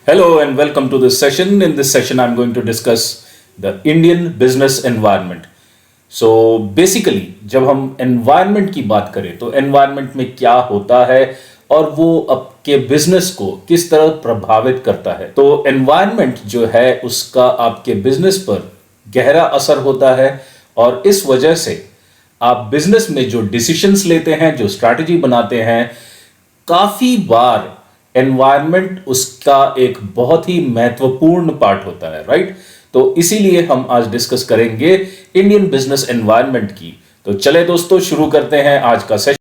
Hello and welcome to this session. In this session, I'm going to discuss the Indian business environment. So basically, जब हम environment की बात करें तो environment में क्या होता है और वो आपके business को किस तरह प्रभावित करता है। तो environment जो है उसका आपके business पर गहरा असर होता है और इस वजह से आप business में जो decisions लेते हैं, जो strategy बनाते हैं, काफी बार एनवायरनमेंट उसका एक बहुत ही महत्वपूर्ण पार्ट होता है, राइट। तो इसीलिए हम आज डिस्कस करेंगे इंडियन बिजनेस एनवायरनमेंट की। तो चले दोस्तों, शुरू करते हैं आज का सेशन,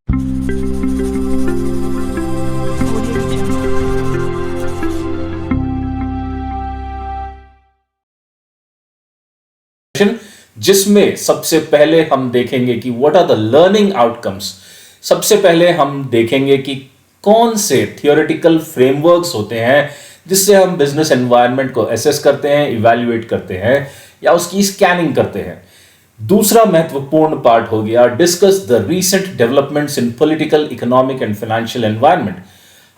जिसमें सबसे पहले हम देखेंगे कि what are the learning outcomes. सबसे पहले हम देखेंगे कि कौन से थियोरेटिकल फ्रेमवर्क्स होते हैं जिससे हम बिजनेस एनवायरनमेंट को एसेस करते हैं, इवैल्यूएट करते हैं या उसकी स्कैनिंग करते हैं। दूसरा महत्वपूर्ण पार्ट हो गया discuss the recent developments in political, economic and financial environment.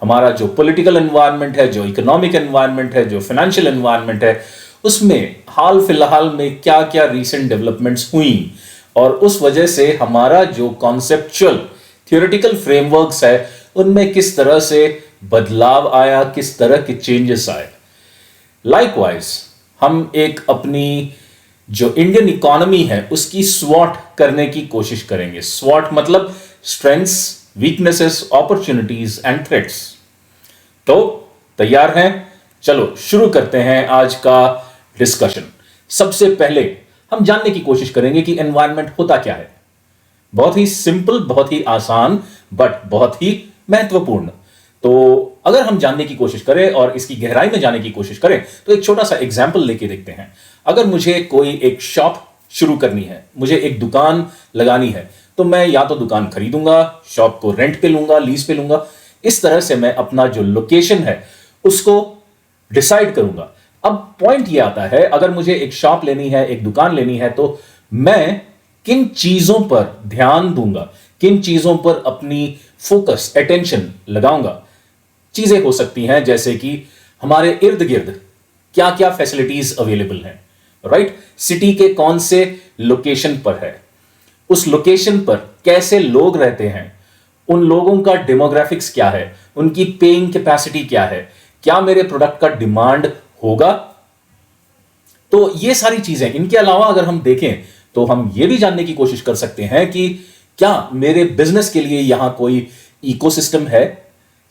हमारा जो पॉलिटिकल एनवायरनमेंट है, जो इकोनॉमिक एनवायरनमेंट है, जो फाइनेंशियल एनवायरनमेंट है, उसमें हाल फिलहाल में क्या क्या रीसेंट डेवलपमेंट्स हुई और उस वजह से हमारा जो कॉन्सेप्चुअल थियोरेटिकल फ्रेमवर्क्स है उनमें किस तरह से बदलाव आया, किस तरह के चेंजेस आए। लाइकवाइज हम एक अपनी जो इंडियन इकोनॉमी है उसकी स्वॉट करने की कोशिश करेंगे। स्वॉट मतलब strengths, weaknesses, opportunities and threats. तो तैयार हैं? चलो शुरू करते हैं आज का डिस्कशन। सबसे पहले हम जानने की कोशिश करेंगे कि एनवायरनमेंट होता क्या है। बहुत ही सिंपल, बहुत ही आसान, बट बहुत ही महत्वपूर्ण। तो अगर हम जानने की कोशिश करें और इसकी गहराई में जाने की कोशिश करें तो एक छोटा सा एग्जाम्पल लेके देखते हैं। अगर मुझे कोई एक शॉप शुरू करनी है, मुझे एक दुकान लगानी है, तो मैं या तो दुकान खरीदूंगा, शॉप को रेंट पे लूंगा, लीज पे लूंगा। इस तरह से मैं अपना जो लोकेशन है उसको डिसाइड करूंगा। अब पॉइंट ये आता है, अगर मुझे एक शॉप लेनी है, एक दुकान लेनी है, तो मैं किन चीजों पर ध्यान दूंगा, किन चीजों पर अपनी फोकस, अटेंशन लगाऊंगा। चीजें हो सकती हैं जैसे कि हमारे इर्द गिर्द क्या क्या फैसिलिटीज अवेलेबल हैं, राइट। सिटी के कौन से लोकेशन पर है, उस लोकेशन पर कैसे लोग रहते हैं, उन लोगों का डेमोग्राफिक्स क्या है, उनकी पेइंग कैपेसिटी क्या है, क्या मेरे प्रोडक्ट का डिमांड होगा। तो ये सारी चीजें। इनके अलावा अगर हम देखें तो हम ये भी जानने की कोशिश कर सकते हैं कि क्या मेरे बिजनेस के लिए यहां कोई इकोसिस्टम है।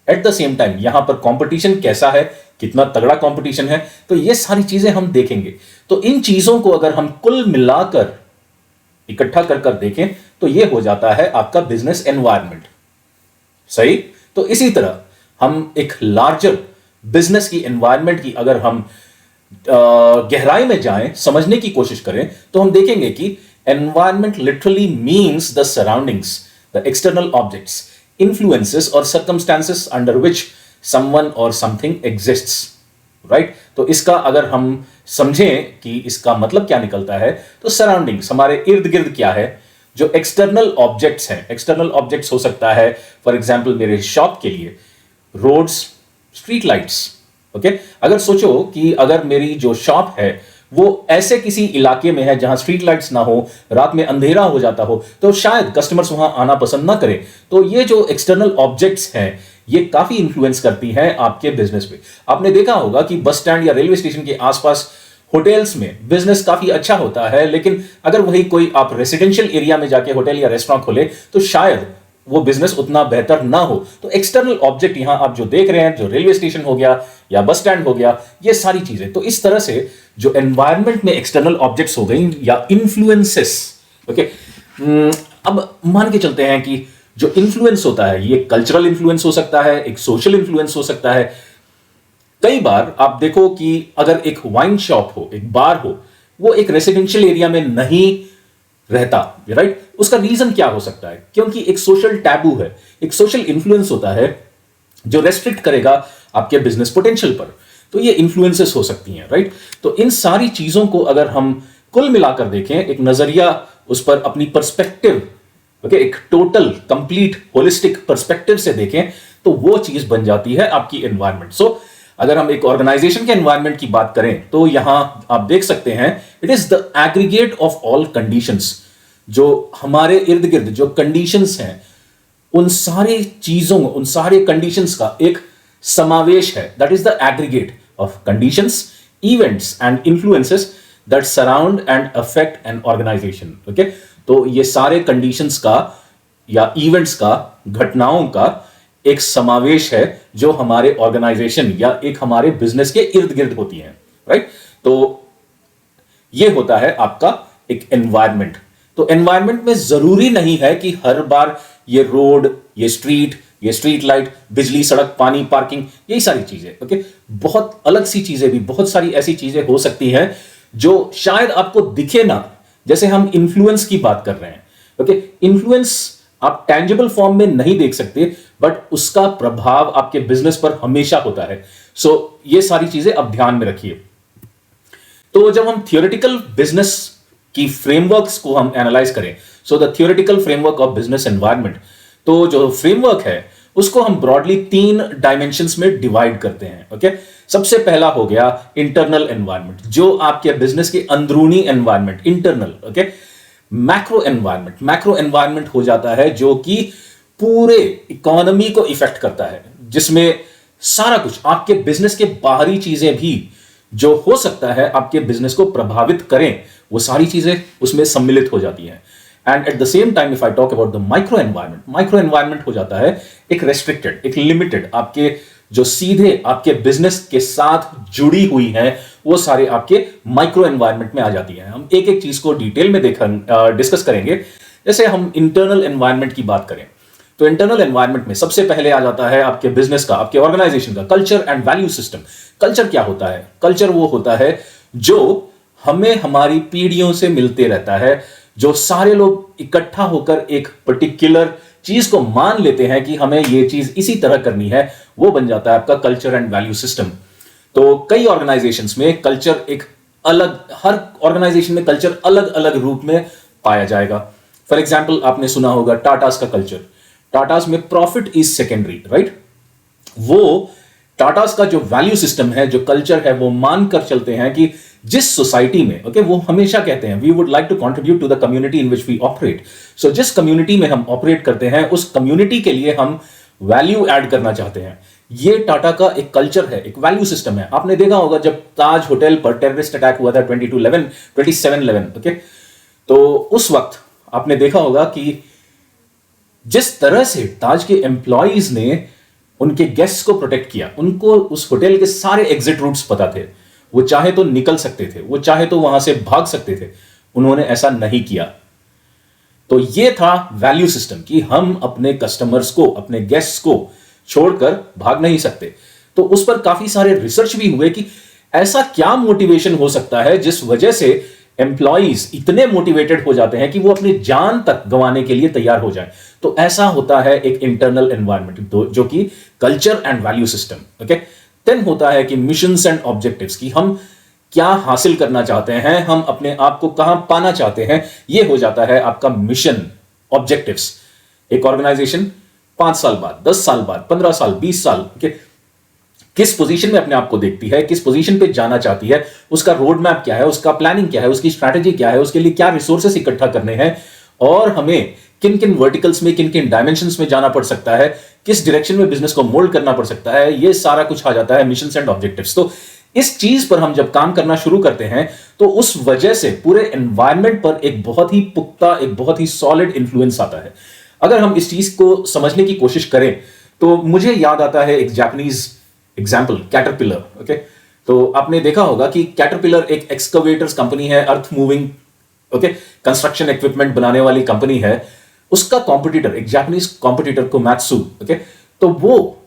एट द सेम टाइम यहां पर कंपटीशन कैसा है, कितना तगड़ा कंपटीशन है। तो ये सारी चीजें हम देखेंगे। तो इन चीजों को अगर हम कुल मिलाकर इकट्ठा कर देखें तो ये हो जाता है आपका बिजनेस एनवायरनमेंट, सही। तो इसी तरह हम एक लार्जर बिजनेस की एनवायरनमेंट की अगर हम गहराई में जाएं, समझने की कोशिश करें, तो हम देखेंगे कि environment literally means the surroundings, the external objects, influences or circumstances under which someone or something exists, right? तो इसका अगर हम समझें कि इसका मतलब क्या निकलता है, तो सराउंडिंग्स हमारे इर्द गिर्द क्या है, जो एक्सटर्नल ऑब्जेक्ट्स हैं। एक्सटर्नल ऑब्जेक्ट्स हो सकता है फॉर एग्जाम्पल मेरे शॉप के लिए रोड्स, स्ट्रीट लाइट्स, ओके। अगर सोचो कि अगर मेरी जो शॉप है वो ऐसे किसी इलाके में है जहां स्ट्रीट लाइट्स ना हो, रात में अंधेरा हो जाता हो, तो शायद कस्टमर्स वहां आना पसंद ना करें। तो ये जो एक्सटर्नल ऑब्जेक्ट्स हैं ये काफी इंफ्लुएंस करती हैं आपके बिजनेस पे। आपने देखा होगा कि बस स्टैंड या रेलवे स्टेशन के आसपास होटल्स में बिजनेस काफी अच्छा होता है, लेकिन अगर वही कोई आप रेसिडेंशियल एरिया में जाके होटल या रेस्टोरेंट खोले तो शायद वो बिजनेस उतना बेहतर ना हो। तो एक्सटर्नल ऑब्जेक्ट यहां आप जो देख रहे हैं, जो रेलवे स्टेशन हो गया या बस स्टैंड हो गया, ये सारी चीजें। तो इस तरह से जो एनवायरनमेंट में एक्सटर्नल ऑब्जेक्ट्स हो गई या इन्फ्लुएंसेस, ओके। अब मान के चलते हैं कि जो इन्फ्लुएंस होता है ये कल्चरल इन्फ्लुएंस हो सकता है, एक सोशल इन्फ्लुएंस हो सकता है। कई बार आप देखो कि अगर एक वाइन शॉप हो, एक बार हो, वो एक रेसिडेंशियल एरिया में नहीं रहता, राइट। उसका रीजन क्या हो सकता है? क्योंकि एक सोशल टैबू है, एक सोशल इन्फ्लुएंस होता है जो रेस्ट्रिक्ट करेगा आपके बिजनेस पोटेंशियल पर। तो ये इन्फ्लुएंसेस हो सकती हैं, राइट। तो इन सारी चीजों को अगर हम कुल मिलाकर देखें, एक नजरिया उस पर अपनी पर्सपेक्टिव, ओके, एक टोटल कंप्लीट होलिस्टिक पर्सपेक्टिव से देखें, तो वो चीज बन जाती है आपकी एनवायरनमेंट। सो अगर हम एक ऑर्गेनाइजेशन के एनवायरनमेंट की बात करें तो यहां आप देख सकते हैं, it is the aggregate of all conditions. जो हमारे इर्द गिर्द जो कंडीशंस हैं, उन सारी चीजों, उन सारे कंडीशंस का एक समावेश है। That is the aggregate of conditions, events and influences that surround and affect an organisation. Okay, तो ये सारे कंडीशंस का या इवेंट्स का, घटनाओं का एक समावेश है जो हमारे ऑर्गेनाइजेशन या एक हमारे बिजनेस के इर्द गिर्द होती हैं, राइट। तो ये होता है आपका एक एनवायरनमेंट। तो एनवायरनमेंट में जरूरी नहीं है कि हर बार ये रोड, ये स्ट्रीट लाइट, बिजली, सड़क, पानी, पार्किंग, यही सारी चीजें, ओके। बहुत अलग सी चीजें भी, बहुत सारी ऐसी चीजें हो सकती हैं जो शायद आपको दिखे ना। जैसे हम इन्फ्लुएंस की बात कर रहे हैं, ओके। इन्फ्लुएंस आप टेंजिबल फॉर्म में नहीं देख सकते, बट उसका प्रभाव आपके बिजनेस पर हमेशा होता है। सो ये सारी चीजें आप ध्यान में रखिए। तो जब हम थियोरेटिकल बिजनेस की फ्रेमवर्क्स को हम एनालाइज करें, so the theoretical framework of business environment, तो जो फ्रेमवर्क है उसको हम ब्रॉडली 3 डायमेंशंस में डिवाइड करते हैं, ओके। सबसे पहला हो गया इंटरनल एनवायरनमेंट, जो आपके बिजनेस के अंदरूनी environment, internal, okay. Macro environment हो जाता है जो कि पूरे इकोनॉमी को इफेक्ट करता है, जिसमें सारा कुछ आपके बिजनेस के बाहरी चीजें भी जो हो सकता है आपके बिजनेस को प्रभावित करें, वो सारी चीजें उसमें सम्मिलित हो जाती हैं। And eight the same time if I talk about the micro environment हो जाता है एक रेस्ट्रिक्टेड, एक लिमिटेड, आपके जो सीधे आपके बिजनेस के साथ जुड़ी हुई हैं, वो सारे आपके माइक्रो एनवायरनमेंट में आ जाती हैं। हम एक एक चीज को डिटेल में डिस्कस करेंगे। जैसे हम इंटरनल एनवायरनमेंट की बात करें, तो इंटरनल एनवायरनमेंट में सबसे पहले आ जाता है आपके बिजनेस का, आपके ऑर्गेनाइजेशन का culture and value system. Culture क्या होता है? कल्चर वो होता है जो हमें हमारी पीढ़ियों से मिलते रहता है, जो सारे लोग इकट्ठा होकर एक पर्टिकुलर चीज को मान लेते हैं कि हमें ये चीज इसी तरह करनी है, वो बन जाता है आपका कल्चर एंड वैल्यू सिस्टम। तो कई ऑर्गेनाइजेशंस में कल्चर एक अलग, हर ऑर्गेनाइजेशन में कल्चर अलग अलग रूप में पाया जाएगा। फॉर एग्जाम्पल आपने सुना होगा टाटास का कल्चर। टाटास में प्रॉफिट इज सेकेंडरी, राइट। वो टाटास का जो वैल्यू सिस्टम है, जो कल्चर है, वो मानकर चलते हैं कि जिस सोसाइटी में, ओके, वो हमेशा कहते हैं we would like to contribute to the community in which we operate. So जिस कम्युनिटी में हम ऑपरेट करते हैं, उस कम्युनिटी के लिए हम वैल्यू ऐड करना चाहते हैं। ये टाटा का एक कल्चर है, एक वैल्यू सिस्टम है। आपने देखा होगा जब ताज होटल पर टेररिस्ट अटैक हुआ था 27/11, ओके, तो उस वक्त आपने देखा होगा कि जिस तरह से ताज के एम्प्लॉइज ने उनके गेस्ट्स को प्रोटेक्ट किया, उनको उस होटल के सारे एग्जिट रूट्स पता थे, वो चाहे तो निकल सकते थे, वो चाहे तो वहां से भाग सकते थे, उन्होंने ऐसा नहीं किया। तो ये था वैल्यू सिस्टम कि हम अपने कस्टमर्स को, अपने गेस्ट्स को छोड़कर भाग नहीं सकते। तो उस पर काफी सारे रिसर्च भी हुए कि ऐसा क्या मोटिवेशन हो सकता है जिस वजह से एम्प्लॉइज इतने मोटिवेटेड हो जाते हैं कि वो अपनी जान तक गंवाने के लिए तैयार हो जाए। तो ऐसा होता है एक इंटरनल एनवायरनमेंट, जो कि culture and value system, okay. Then होता है कि मिशंस एंड ऑब्जेक्टिव्स, कि हम क्या हासिल करना चाहते हैं, हम अपने आप को कहां पाना चाहते हैं। ये हो जाता है आपका मिशन, ऑब्जेक्टिव्स। एक ऑर्गेनाइजेशन 5 साल बाद, 10 साल बाद, 15 साल, 20 साल के किस पोजीशन में अपने आप को देखती है, किस पोजीशन पे जाना चाहती है, उसका रोड मैप क्या है, उसका प्लानिंग क्या है, उसकी स्ट्रैटेजी क्या है, उसके लिए क्या रिसोर्सेस इकट्ठा करने हैं, और हमें किन किन वर्टिकल्स में, किन किन डायमेंशंस में जाना पड़ सकता है, किस डायरेक्शन में बिजनेस को मोल्ड करना पड़ सकता है। ये सारा कुछ आ जाता है मिशंस एंड ऑब्जेक्टिव्स। तो इस चीज पर हम जब काम करना शुरू करते हैं, तो उस वजह से पूरे एनवायरनमेंट पर एक बहुत ही पुख्ता, एक बहुत ही सॉलिड इंफ्लुएंस आता है। अगर हम इस चीज को समझने की कोशिश करें, तो मुझे याद आता है एक जापानीज एग्जाम्पल, कैटरपिलर, ओके। तो आपने देखा होगा कि कैटरपिलर एक एक्सकवेटर्स कंपनी है, earth moving, okay, construction equipment बनाने वाली कंपनी है। उसका कॉम्पिटिटर, एक जापानीज कॉम्पिटिटर, कोमैत्सु, ओके, तो वो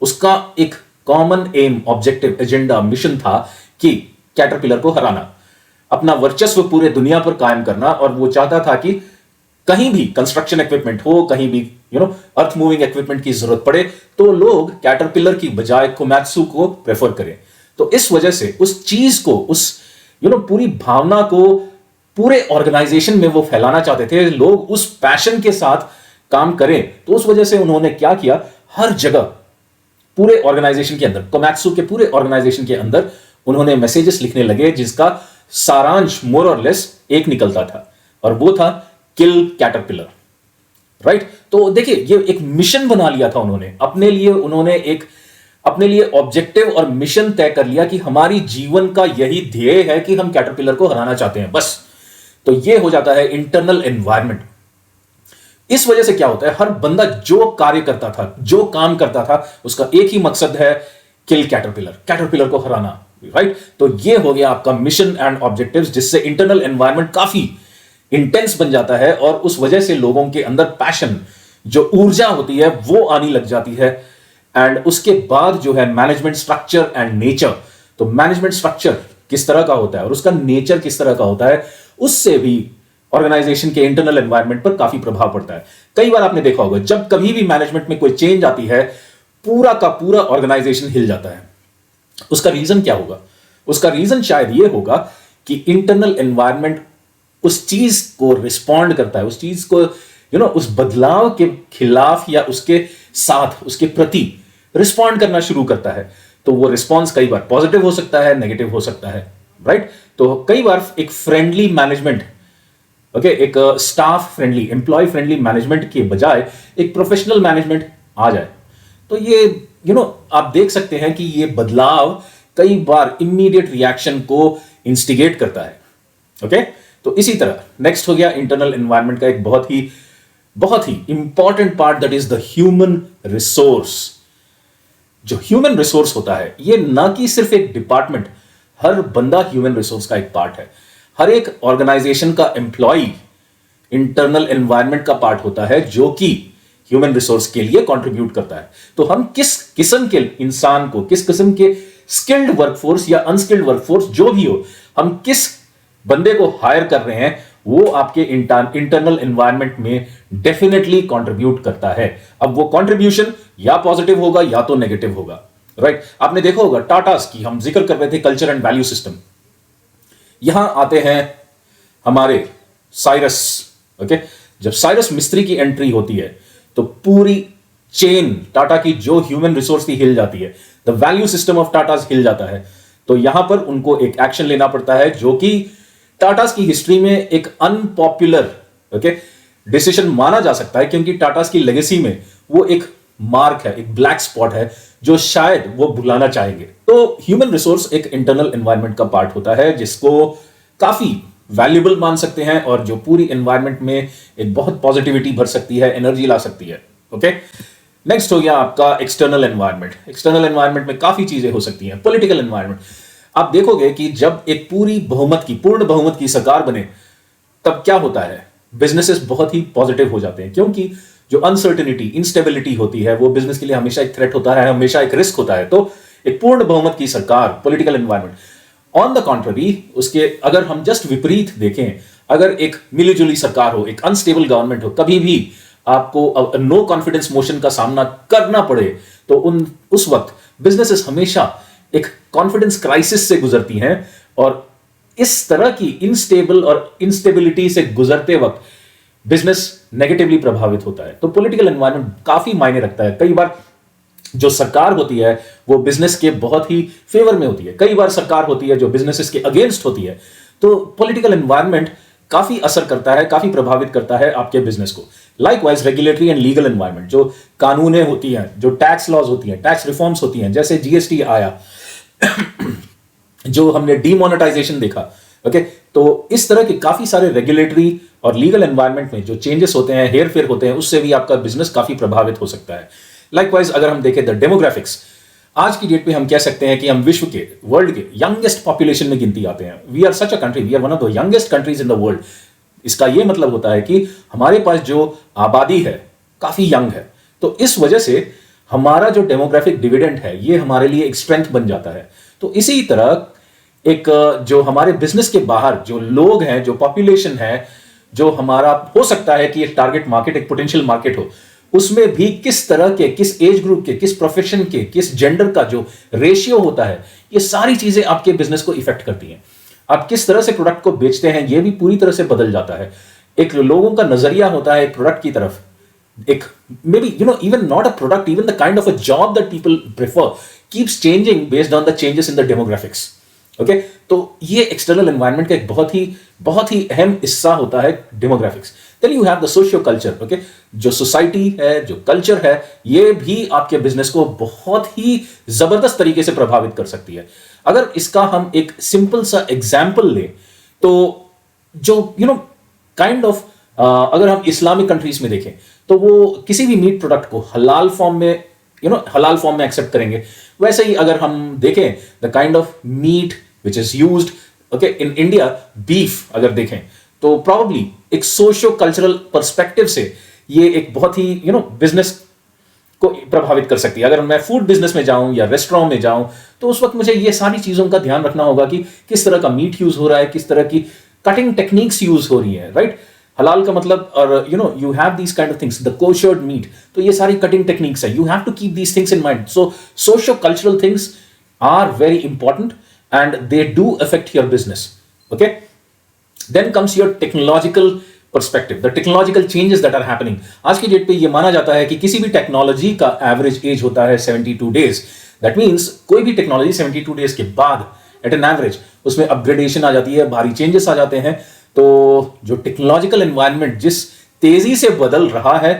उसका एक common aim, objective, agenda, mission था कि कैटरपिलर को हराना, अपना वर्चस्व पूरे दुनिया पर कायम करना। और वो चाहता था कि कहीं भी कंस्ट्रक्शन इक्विपमेंट हो, कहीं भी अर्थ मूविंग इक्विपमेंट की जरूरत पड़े, तो लोग कैटरपिलर की बजाय कोमैत्सु को प्रेफर करें। तो इस वजह से उस चीज को, उस पूरी भावना को पूरे ऑर्गेनाइजेशन में वो फैलाना चाहते थे, लोग उस पैशन के साथ काम करें। तो उस वजह से उन्होंने क्या किया, हर जगह पूरे ऑर्गेनाइजेशन के अंदर, कोमैत्सु के पूरे ऑर्गेनाइजेशन के अंदर उन्होंने मैसेजेस लिखने लगे जिसका सारांश मोर और लेस एक निकलता था, और वो था किल कैटरपिलर। राइट? तो देखिए, ये एक मिशन बना लिया था उन्होंने अपने लिए। उन्होंने एक अपने लिए ऑब्जेक्टिव और मिशन तय कर लिया कि हमारी जीवन का यही ध्येय है कि हम कैटरपिलर को हराना चाहते हैं, बस। तो ये हो जाता है इंटरनल एनवायरनमेंट। इस वजह से क्या होता है, हर बंदा जो कार्य करता था, जो काम करता था, उसका एक ही मकसद है, किल कैटरपिलर, कैटरपिलर को हराना। राइट? तो ये हो गया आपका मिशन एंड ऑब्जेक्टिव्स, जिससे इंटरनल एनवायरनमेंट काफी इंटेंस बन जाता है, और उस वजह से लोगों के अंदर पैशन, जो ऊर्जा होती है, वो आने लग जाती है। एंड उसके बाद जो है मैनेजमेंट स्ट्रक्चर एंड नेचर। तो मैनेजमेंट स्ट्रक्चर किस तरह का होता है और उसका नेचर किस तरह का होता है, उससे भी ऑर्गेनाइजेशन के इंटरनल एनवायरनमेंट पर काफी प्रभाव पड़ता है। कई बार आपने देखा होगा, जब कभी भी मैनेजमेंट में कोई चेंज आती है, पूरा का पूरा ऑर्गेनाइजेशन हिल जाता है। उसका रीजन क्या होगा? उसका रीजन शायद ये होगा कि इंटरनल एनवायरनमेंट उस चीज को रिस्पॉन्ड करता है, उस चीज को उस बदलाव के खिलाफ या उसके साथ, उसके प्रति रिस्पॉन्ड करना शुरू करता है। तो वो रिस्पॉन्स कई बार पॉजिटिव हो सकता है, नेगेटिव हो सकता है। राइट? तो कई बार एक फ्रेंडली मैनेजमेंट, ओके, एक staff friendly, employee friendly management के बजाय एक प्रोफेशनल मैनेजमेंट आ जाए, तो ये आप देख सकते हैं कि ये बदलाव कई बार इमीडिएट रिएक्शन को इंस्टिगेट करता है। ओके? तो इसी तरह नेक्स्ट हो गया इंटरनल एनवायरनमेंट का एक बहुत ही important part, that is the human resource. जो ह्यूमन रिसोर्स होता है, ये ना कि सिर्फ एक डिपार्टमेंट, हर बंदा ह्यूमन रिसोर्स का एक पार्ट है। हर एक ऑर्गेनाइजेशन का एम्प्लॉय इंटरनल एनवायरनमेंट का पार्ट होता है, जो कि ह्यूमन रिसोर्स के लिए कंट्रीब्यूट करता है। तो हम किस किस्म के इंसान को, किस किस्म के स्किल्ड वर्कफोर्स या अनस्किल्ड वर्कफोर्स जो भी हो, हम किस बंदे को हायर कर रहे हैं, वो आपके इंटरनल एनवायरनमेंट में डेफिनेटली कंट्रीब्यूट करता है। अब वो कंट्रीब्यूशन या पॉजिटिव होगा या तो नेगेटिव होगा। राइट? आपने देखा होगा टाटास की हम जिक्र कर रहे थे, कल्चर एंड वैल्यू सिस्टम। यहां आते हैं हमारे साइरस। ओके? जब साइरस मिस्त्री की एंट्री होती है, तो पूरी चेन टाटा की जो ह्यूमन रिसोर्स थी हिल जाती है, the value system of Tatas हिल जाता है। तो यहां पर उनको एक एक्शन लेना पड़ता है, जो कि टाटास की हिस्ट्री में एक अनपॉपुलर डिसीजन माना जा सकता है, क्योंकि टाटास की लेगेसी में वो एक मार्क है, एक ब्लैक स्पॉट है, जो शायद वो भुलाना चाहेंगे। तो ह्यूमन रिसोर्स एक इंटरनल एनवायरनमेंट का पार्ट होता है, जिसको काफी वैल्यूबल मान सकते हैं, और जो पूरी एनवायरनमेंट में एक बहुत पॉजिटिविटी भर सकती है, एनर्जी ला सकती है। ओके? नेक्स्ट हो गया आपका एक्सटर्नल एनवायरनमेंट। एक्सटर्नल एनवायरनमेंट में काफी चीजें हो सकती हैं। पॉलिटिकल एनवायरनमेंट, आप देखोगे कि जब एक पूर्ण बहुमत की सरकार बने, तब क्या होता है, बिजनेसेस बहुत ही पॉजिटिव हो जाते हैं, क्योंकि जो अनसर्टेनिटी, इंस्टेबिलिटी होती है, वो बिजनेस के लिए हमेशा एक थ्रेट होता है, हमेशा एक रिस्क होता है। तो एक पूर्ण बहुमत की सरकार, political environment. On the contrary, उसके अगर हम जस्ट विपरीत देखें, अगर एक मिलीजुली सरकार हो, एक अनस्टेबल गवर्नमेंट हो, कभी भी आपको नो कॉन्फिडेंस मोशन का सामना करना पड़े, तो उस वक्त बिजनेसेस हमेशा एक कॉन्फिडेंस क्राइसिस से गुजरती हैं, और इस तरह की इनस्टेबल और इंस्टेबिलिटी से गुजरते वक्त बिजनेस नेगेटिवली प्रभावित होता है। तो पॉलिटिकल एनवायरनमेंट काफी मायने रखता है। कई बार जो सरकार होती है, वो बिजनेस के बहुत ही फेवर में होती है, कई बार सरकार होती है जो बिजनेसेस के अगेंस्ट होती है। तो पॉलिटिकल एनवायरनमेंट काफी असर करता है, काफी प्रभावित करता है आपके बिजनेस को। Likewise regulatory and legal environment, जो कानूनें होती हैं, जो टैक्स लॉज होती हैं, टैक्स रिफॉर्म्स होती हैं, जैसे जीएसटी आया, जो हमने डीमोनेटाइजेशन देखा। ओके? तो इस तरह के काफी सारे रेगुलेटरी और लीगल एनवायरनमेंट में जो चेंजेस होते हैं, हेर फेर होते हैं, उससे भी आपका बिजनेस काफी प्रभावित हो सकता है। लाइकवाइज अगर हम देखें द डेमोग्राफिक्स, आज की डेट पे हम कह सकते हैं कि हम विश्व के, वर्ल्ड के यंगेस्ट पॉपुलेशन में गिनती आते हैं। We are such a country, we are one of the youngest countries in the world. इसका यह मतलब होता है कि हमारे पास जो आबादी है काफी यंग है। तो इस वजह से हमारा जो डेमोग्राफिक डिविडेंड है, ये हमारे लिए एक स्ट्रेंथ बन जाता है। तो इसी तरह एक जो हमारे बिजनेस के बाहर जो लोग हैं, जो पॉपुलेशन है, जो हमारा हो सकता है कि एक टारगेट मार्केट, एक पोटेंशियल मार्केट हो, उसमें भी किस तरह के, किस एज ग्रुप के, किस प्रोफेशन के, किस जेंडर का जो रेशियो होता है, ये सारी चीजें आपके बिजनेस को इफेक्ट करती हैं। आप किस तरह से प्रोडक्ट को बेचते हैं, ये भी पूरी तरह से बदल जाता है। एक लोगों का नजरिया होता है एक प्रोडक्ट की तरफ, एक may be even not a product, even the kind of a job that people prefer keeps changing based on the changes in the demographics. Okay, तो ये एक्सटर्नल एनवायरनमेंट का एक बहुत ही अहम हिस्सा होता है demographics. Then you have the socio culture. Okay, जो सोसाइटी है, जो कल्चर है, ये भी आपके बिजनेस को बहुत ही जबरदस्त तरीके से प्रभावित कर सकती है। अगर इसका हम एक सिंपल सा एग्जाम्पल लें तो जो काइंड ऑफ अगर हम इस्लामिक कंट्रीज में देखें तो वो किसी भी मीट प्रोडक्ट को हलाल फॉर्म में हलाल फॉर्म में एक्सेप्ट करेंगे। वैसे ही अगर हम देखें the kind of meat which is used okay in India, beef अगर देखें तो प्रॉब्ली एक सोशियो कल्चरल पर्सपेक्टिव से ये एक बहुत ही बिजनेस को प्रभावित कर सकती है। अगर मैं फूड बिजनेस में जाऊं या रेस्टोरेंट में जाऊं तो उस वक्त मुझे ये सारी चीजों का ध्यान रखना होगा कि किस तरह का मीट यूज हो रहा है, किस तरह की कटिंग टेक्निक्स यूज हो रही है, राइट। हलाल का मतलब और you have these kind of things, the koshered meat, तो ये सारी कटिंग टेक्निक्स है। You have to keep these things in mind. So socio cultural things are very important and they do affect your business. Okay, then comes your technological perspective, the technological changes that are happening. आज की date पे ये माना जाता है कि किसी भी टेक्नोलॉजी का एवरेज एज होता है 72 डेज। दैट मीन्स कोई भी टेक्नोलॉजी 72 डेज के बाद एट एन एवरेज उसमें अपग्रेडेशन आ जाती है, भारी चेंजेस आ जाते हैं। तो जो टेक्नोलॉजिकल एनवायरनमेंट जिस तेजी से बदल रहा है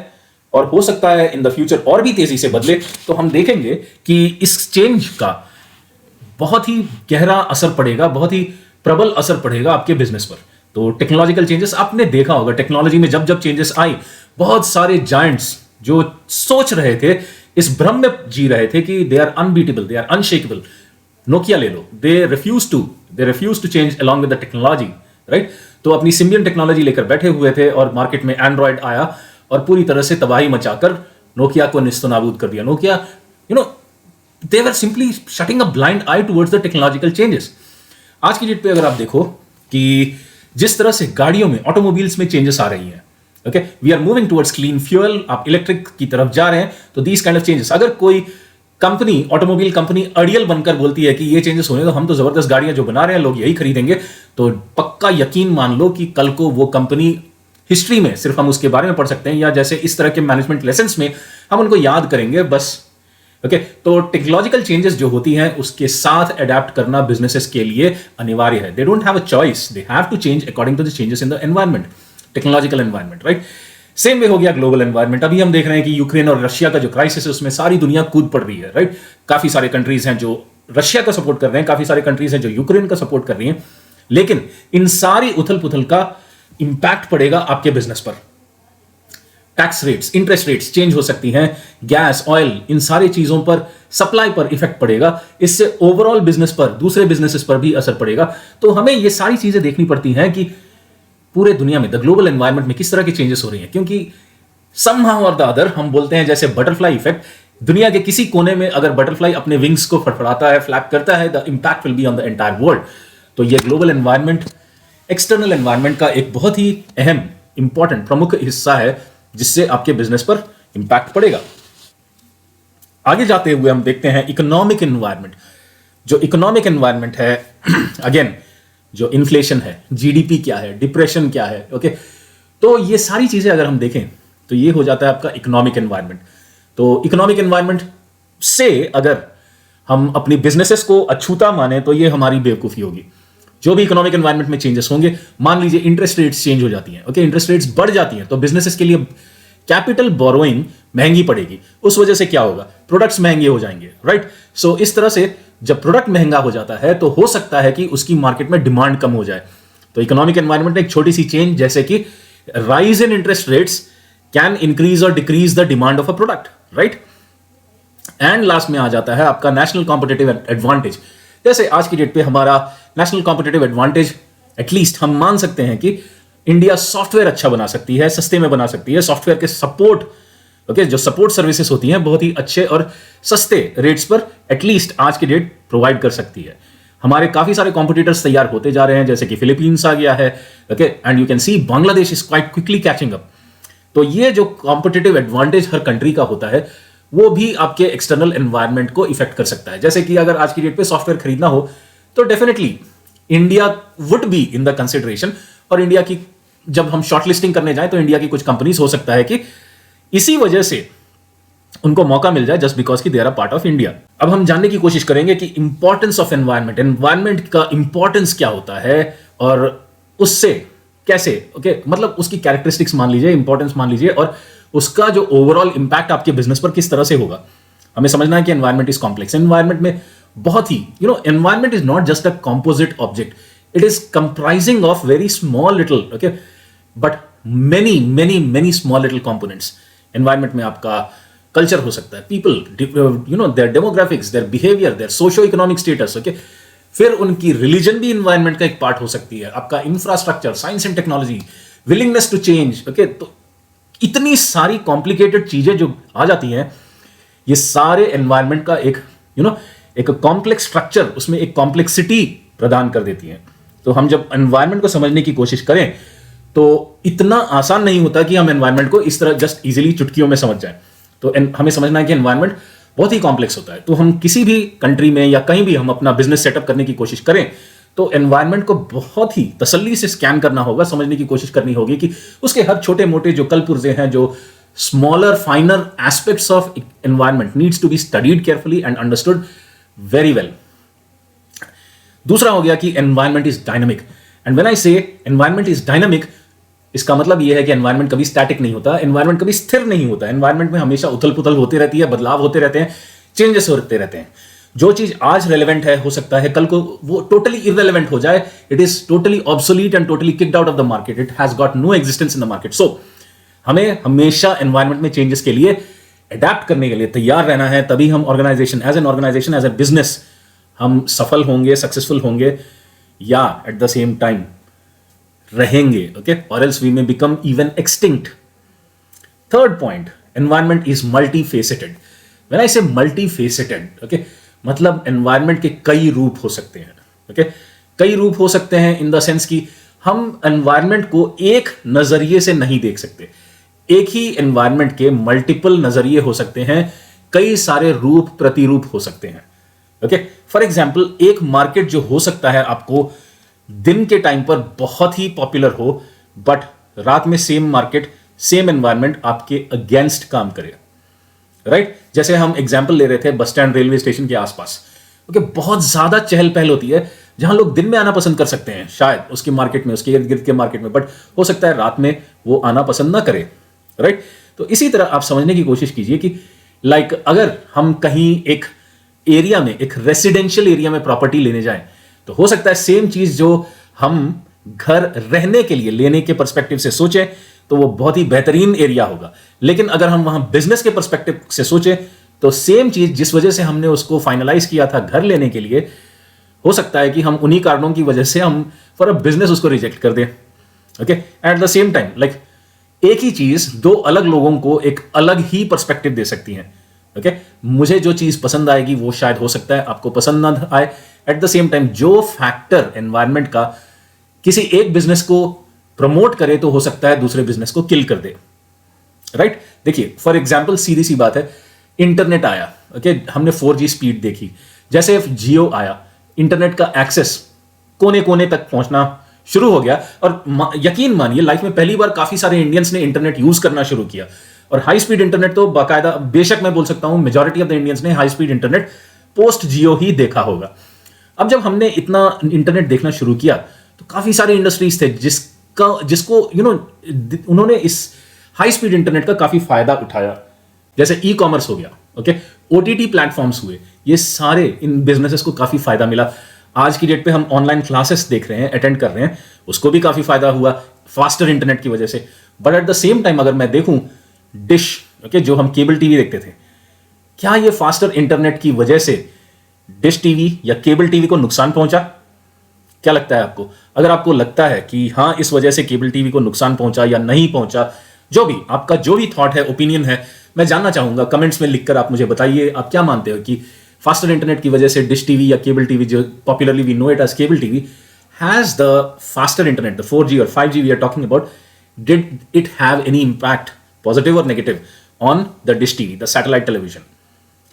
और हो सकता है इन द फ्यूचर और भी तेजी से बदले, तो हम देखेंगे कि इस चेंज का बहुत ही गहरा असर पड़ेगा, बहुत ही प्रबल असर पड़ेगा आपके बिजनेस पर। तो टेक्नोलॉजिकल चेंजेस आपने देखा होगा, टेक्नोलॉजी में जब जब चेंजेस आई, बहुत सारे जायंट्स जो सोच रहे थे, इस भ्रम में जी रहे थे कि they are unbeatable, they are unshakable. Nokia ले लो, they refuse to change along with the technology, right. तो अपनी सिम्बियन टेक्नोलॉजी लेकर बैठे हुए थे और मार्केट में एंड्रॉयड आया और पूरी तरह से तबाही मचाकर नोकिया को निस्तनाबूद कर दिया। Nokia they were simply shutting a blind eye towards the technological changes। आज की डेट पे अगर आप देखो कि जिस तरह से गाड़ियों में, ऑटोमोबाइल्स में चेंजेस आ रही हैं, okay, we are moving towards clean fuel, आप इलेक्ट्रिक की तरफ जा रहे हैं, तो दीज काइंड ऑफ चेंजेस, अगर कोई कंपनी, ऑटोमोबाइल कंपनी अड़ियल बनकर बोलती है कि ये चेंजेस होने तो हम तो जबरदस्त गाड़ियां जो बना रहे हैं लोग यही खरीदेंगे, तो पक्का यकीन मान लो कि कल को वो कंपनी हिस्ट्री में सिर्फ हम उसके बारे में पढ़ सकते हैं, या जैसे इस तरह के मैनेजमेंट लेसन्स में हम उनको याद करेंगे बस। ओके, तो टेक्नोलॉजिकल चेंजेस जो होती हैं उसके साथ अडेप्ट करना बिजनेसेस के लिए अनिवार्य है। They don't have a choice, they have to change according to the changes in the environment, technological environment, right. Same way हो गया ग्लोबल एनवायरमेंट। अभी हम देख रहे हैं कि यूक्रेन और रशिया का जो क्राइसिस है उसमें सारी दुनिया कूद पड़ रही है, राइट। काफी सारे कंट्रीज हैं जो रशिया का सपोर्ट कर रहे हैं, काफी सारे कंट्रीज हैं जो यूक्रेन का सपोर्ट कर रही हैं, लेकिन इन सारी उथल पुथल का इंपैक्ट पड़ेगा आपके बिजनेस पर। Tax rates, interest rates change हो सकती हैं, गैस, ऑयल, इन सारी चीजों पर, सप्लाई पर इफेक्ट पड़ेगा। इससे ओवरऑल बिजनेस पर, दूसरे बिजनेसेस पर भी असर पड़ेगा। तो हमें ये सारी चीजें देखनी पड़ती हैं कि पूरे दुनिया में, द ग्लोबल एनवायरनमेंट में किस तरह की चेंजेस हो रही हैं, क्योंकि समहाउ और द अदर हम बोलते हैं जैसे बटरफ्लाई इफेक्ट, दुनिया के किसी कोने में अगर बटरफ्लाई अपने विंग्स को फड़फड़ाता है, फ्लैप करता है, the impact will be on the entire world. तो ये ग्लोबल एनवायरनमेंट एक्सटर्नल एनवायरनमेंट का एक बहुत ही अहम, इंपॉर्टेंट, प्रमुख हिस्सा है जिससे आपके बिजनेस पर इंपैक्ट पड़ेगा। आगे जाते हुए हम देखते हैं इकोनॉमिक एनवायरनमेंट। जो इकोनॉमिक एनवायरनमेंट है अगेन, जो इन्फ्लेशन है, जीडीपी क्या है, डिप्रेशन क्या है, ओके, तो ये सारी चीजें अगर हम देखें तो ये हो जाता है आपका इकोनॉमिक एनवायरनमेंट। तो इकोनॉमिक एनवायरनमेंट से अगर हम अपनी बिजनेसेस को अछूता माने तो ये हमारी बेवकूफी होगी। जो भी इकोनॉमिक एनवायरनमेंट में चेंजेस होंगे, मान लीजिए इंटरेस्ट रेट्स चेंज हो जाती हैं, ओके, इंटरेस्ट रेट्स बढ़ जाती हैं, तो बिजनेसेस के लिए कैपिटल बोरोइंग महंगी पड़ेगी। उस वजह से क्या होगा, प्रोडक्ट्स महंगे हो जाएंगे, राइट। सो इस तरह से जब प्रोडक्ट महंगा हो जाता है तो हो सकता है कि उसकी मार्केट में डिमांड कम हो जाए। तो इकोनॉमिक एनवायरनमेंट में एक छोटी सी चेंज, जैसे कि rise in interest rates can increase और decrease the demand of a product, right. And last में आ जाता है आपका नेशनल कॉम्पिटिटिव एडवांटेज। जैसे आज की डेट पे हमारा नेशनल कॉम्पिटिटिव एडवांटेज, एटलीस्ट हम मान सकते हैं कि इंडिया सॉफ्टवेयर अच्छा बना सकती है, सस्ते में बना सकती है, सॉफ्टवेयर के सपोर्ट, ओके, जो सपोर्ट सर्विसेज होती हैं बहुत ही अच्छे और सस्ते रेट्स पर एटलीस्ट आज की डेट प्रोवाइड कर सकती है। हमारे काफी सारे कॉम्पिटिटर्स तैयार होते जा रहे हैं, जैसे कि फिलीपींस आ गया है, okay, and you can see Bangladesh is quite quickly catching up. तो ये जो कॉम्पिटिटिव एडवांटेज हर कंट्री का होता है वो भी आपके एक्सटर्नल एनवायरनमेंट को इफेक्ट कर सकता है। जैसे कि अगर आज की डेट पे सॉफ्टवेयर खरीदना हो तो definitely India would be in the consideration, और इंडिया की जब हम शॉर्टलिस्टिंग करने जाएं तो इंडिया की कुछ कंपनीज हो सकता है कि इसी वजह से उनको मौका मिल जाए जस्ट बिकॉज कि they are a part of India. अब हम जानने की कोशिश करेंगे कि इंपॉर्टेंस ऑफ एनवायरनमेंट, एनवायरनमेंट का इंपॉर्टेंस क्या होता है और उससे कैसे, ओके मतलब उसकी कैरेक्टरिस्टिक्स मान लीजिए, इंपॉर्टेंस मान लीजिए, और उसका जो ओवरऑल इंपैक्ट आपके बिजनेस पर किस तरह से होगा। हमें समझना है कि एनवायरनमेंट इज कॉम्प्लेक्स। एनवायरनमेंट में बहुत ही environment is not just a composite object, it is comprising of very small little, okay, but many many many small little components. Environment में आपका कल्चर हो सकता है, people, their demographics, their behaviour, their socio economic status, okay, फिर उनकी religion भी environment का एक पार्ट हो सकती है, आपका infrastructure, science and technology, willingness to change, okay. तो इतनी सारी कॉम्प्लिकेटेड चीजें जो आ जाती हैं, ये सारे एनवायरनमेंट का एक एक कॉम्प्लेक्स स्ट्रक्चर, उसमें एक कॉम्प्लेक्सिटी प्रदान कर देती हैं। तो हम जब एनवायरनमेंट को समझने की कोशिश करें तो इतना आसान नहीं होता कि हम एनवायरनमेंट को इस तरह जस्ट इजीली चुटकियों में समझ जाएं। तो हमें समझना है कि एनवायरनमेंट बहुत ही कॉम्प्लेक्स होता है। तो हम किसी भी कंट्री में या कहीं भी हम अपना बिजनेस सेटअप करने की कोशिश करें तो एनवायरनमेंट को बहुत ही तसल्ली से स्कैन करना होगा, समझने की कोशिश करनी होगी कि उसके हर छोटे मोटे जो कलपुर्जे हैं, जो smaller finer aspects of environment needs to be studied carefully and understood very well. दूसरा हो गया कि environment is dynamic, and when I say environment is dynamic, इसका मतलब यह है कि एनवायरनमेंट कभी स्टैटिक नहीं होता, एनवायरनमेंट कभी स्थिर नहीं होता। एनवायरनमेंट में हमेशा उथल पुथल होती रहती है, बदलाव होते रहते हैं, चेंजेस होते रहते हैं। जो चीज आज रेलेवेंट है, हो सकता है कल को वो टोटली इररेलेवेंट हो जाए, it is totally obsolete and totally kicked out of the market, it has got no existence in the market. So हमें हमेशा एनवायरनमेंट में चेंजेस के लिए अडेप्ट करने के लिए तैयार रहना है, तभी हम ऑर्गेनाइजेशन, एज ए बिजनेस हम सफल होंगे, सक्सेसफुल होंगे, या एट द सेम टाइम रहेंगे, ओके, और else we may become even extinct. Third point, environment is multi faceted. When I say multi faceted, okay, मतलब एनवायरनमेंट के कई रूप हो सकते हैं, ओके, कई रूप हो सकते हैं इन द सेंस कि हम एनवायरनमेंट को एक नजरिए से नहीं देख सकते। एक ही एनवायरनमेंट के मल्टीपल नजरिए हो सकते हैं, कई सारे रूप प्रतिरूप हो सकते हैं, ओके। फॉर एग्जाम्पल, एक मार्केट जो हो सकता है आपको दिन के टाइम पर बहुत ही पॉपुलर हो, बट रात में सेम मार्केट, सेम एनवायरनमेंट आपके अगेंस्ट काम करे, राइट। जैसे हम एग्जांपल ले रहे थे बस स्टैंड, रेलवे स्टेशन के आसपास, ओके, बहुत ज्यादा चहल पहल होती है, जहां लोग दिन में आना पसंद कर सकते हैं शायद उसकी मार्केट में, उसके इर्द गिर्द के मार्केट में, बट हो सकता है रात में वो आना पसंद ना करे, राइट। तो इसी तरह आप समझने की कोशिश कीजिए कि लाइक अगर हम कहीं एक एरिया में, एक रेसिडेंशियल एरिया में प्रॉपर्टी लेने जाएं, तो हो सकता है सेम चीज जो हम घर रहने के लिए लेने के पर्सपेक्टिव से सोचें तो वो बहुत ही बेहतरीन एरिया होगा, लेकिन अगर हम वहां बिजनेस के पर्सपेक्टिव से सोचें तो सेम चीज जिस वजह से हमने उसको फाइनलाइज किया था घर लेने के लिए, हो सकता है कि हम उन्हीं कारणों की वजह से हम फॉर अ बिजनेस उसको रिजेक्ट कर दें, okay. Eight the same time, like एक ही चीज दो अलग लोगों को एक अलग ही पर्सपेक्टिव दे सकती है, ओके। मुझे जो चीज पसंद आएगी वो शायद हो सकता है आपको पसंद ना आए। एट द सेम टाइम, जो फैक्टर एनवायरनमेंट का किसी एक बिजनेस को प्रमोट करे तो हो सकता है दूसरे बिजनेस को किल कर दे, राइट। देखिए फॉर एग्जांपल, सीधी सी बात है, इंटरनेट आया, ओके, हमने 4G स्पीड देखी, जैसे जियो आया, इंटरनेट का एक्सेस कोने कोने तक पहुंचना शुरू हो गया, और यकीन मानिए लाइफ में पहली बार काफी सारे इंडियंस ने इंटरनेट यूज करना शुरू किया, और हाई स्पीड इंटरनेट तो बाकायदा, बेशक मैं बोल सकता हूं मेजॉरिटी ऑफ द इंडियंस ने हाई स्पीड इंटरनेट पोस्ट जियो ही देखा होगा। अब जब हमने इतना इंटरनेट देखना शुरू किया तो काफी सारे इंडस्ट्रीज थे जिसको उन्होंने इस हाई स्पीड इंटरनेट का काफी फायदा उठाया, जैसे ई कॉमर्स हो गया, ओके, OTT प्लेटफॉर्म्स हुए, ये सारे इन बिजनेसेस को काफी फायदा मिला। आज की डेट पे हम ऑनलाइन क्लासेस देख रहे हैं, अटेंड कर रहे हैं, उसको भी काफी फायदा हुआ फास्टर इंटरनेट की वजह से। But at the same time अगर मैं देखूं डिश, ओके, जो हम केबल टीवी देखते थे, क्या ये फास्टर इंटरनेट की वजह से डिश टीवी या केबल टीवी को नुकसान पहुंचा? क्या लगता है आपको? अगर आपको लगता है कि हाँ इस वजह से केबल टीवी को नुकसान पहुंचा या नहीं पहुंचा, जो भी आपका जो भी थॉट है, ओपिनियन है, मैं जानना चाहूंगा, कमेंट्स में लिखकर आप मुझे बताइए आप क्या मानते हो कि फास्टर इंटरनेट की वजह से डिश टीवी या केबल टीवी, जो popularly we know it as cable TV, has the faster internet, the 4G और 5G we are talking about, did it have any impact, positive और negative, on the dish TV, the satellite television,